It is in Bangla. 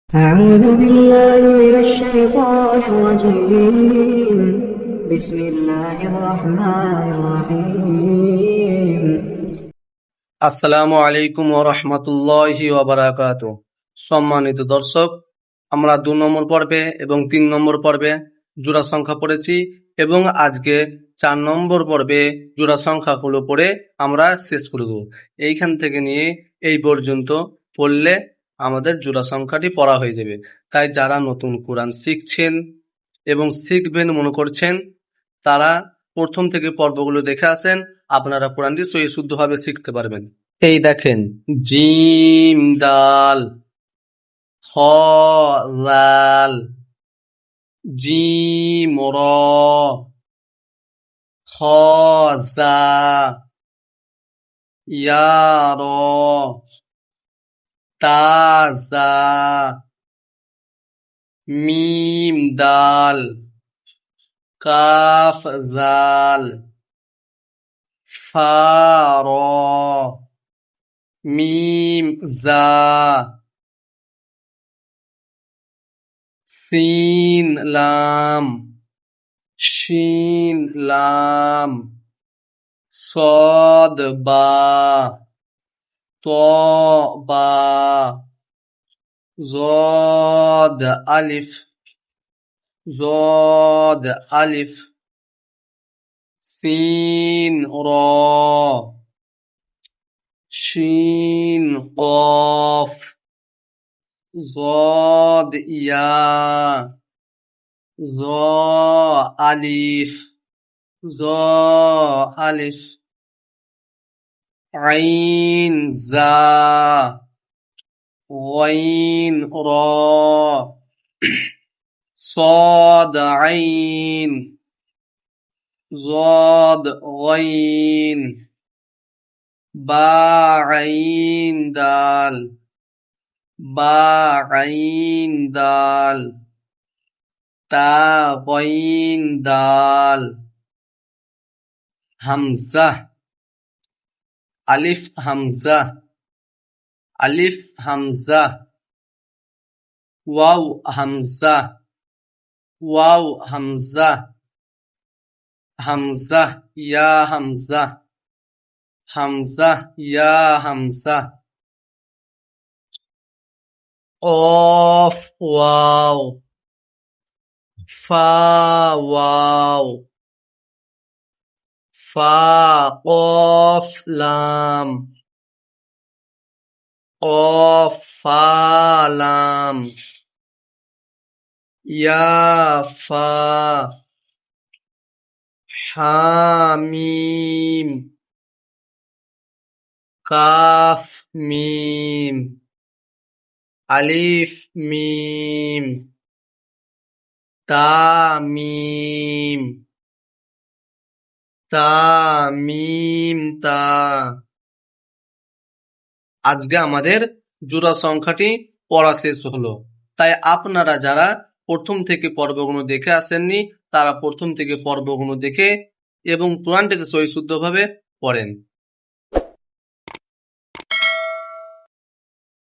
أعوذ بالله من الشيطان الرجيم بسم الله الرحمن الرحيم আসসালামু আলাইকুম ওয়া রাহমাতুল্লাহি ওয়া বারাকাতুহু। সম্মানিত দর্শক, আমরা ২ নম্বর পর্বে এবং ৩ নম্বর পর্বে জোড়া সংখ্যা পড়েছি এবং আজকে ৪ নম্বর পর্বে জোড়া সংখ্যাগুলো পড়ে আমরা শেষ করব। এইখান থেকে নিয়ে এই পর্যন্ত পড়লে আমাদের জোড়া সংখ্যাটি পড়া হয়ে যাবে। তাই যারা নতুন কোরআন শিখছেন এবং শিখবেন মনে করছেন, তারা প্রথম থেকে পর্বগুলো দেখে আসেন, আপনারা কোরআনটি সহি শুদ্ধভাবে শিখতে পারবেন। এই দেখেন, জিম দাল, খ লাল, জিম র, খ জা, ইয়া র, তা জা, মিম দাল, কাফ জাল, ফা র, মিম জা, সিন লাম, শিন লাম, صاد با، طا با، ضاد ألف، ضاد ألف، سين را، شين قاف، ضاد يا، ظا ألف، ظا ألف، عين زا، غين را، صاد عين، ضاد غين، با عين دال، با عين دال، تا غين دال، হামজা, আলিফ হামজা, আলিফ হামজা, ওয়াও হামজা, ওয়াও হামজা, হামজা ইয়া হামজা, হামজা ইয়া হামজা, কফ ওয়াও, ফা ওয়াও, ফা কফ লাম, কফ ফা লাম, ইয়া ফা, হামিম, কাফ মিম, আলিফ মিম, তা মিম, তা মিম তা। আজকে আমাদের জোড়া সংখ্যাটি পড়া শেষ হলো। তাই আপনারা যারা প্রথম থেকে পর্বগুলো দেখে আসেননি, তারা প্রথম থেকে পর্বগুলো দেখে এবং কোরআনটাকে সহি শুদ্ধভাবে পড়েন।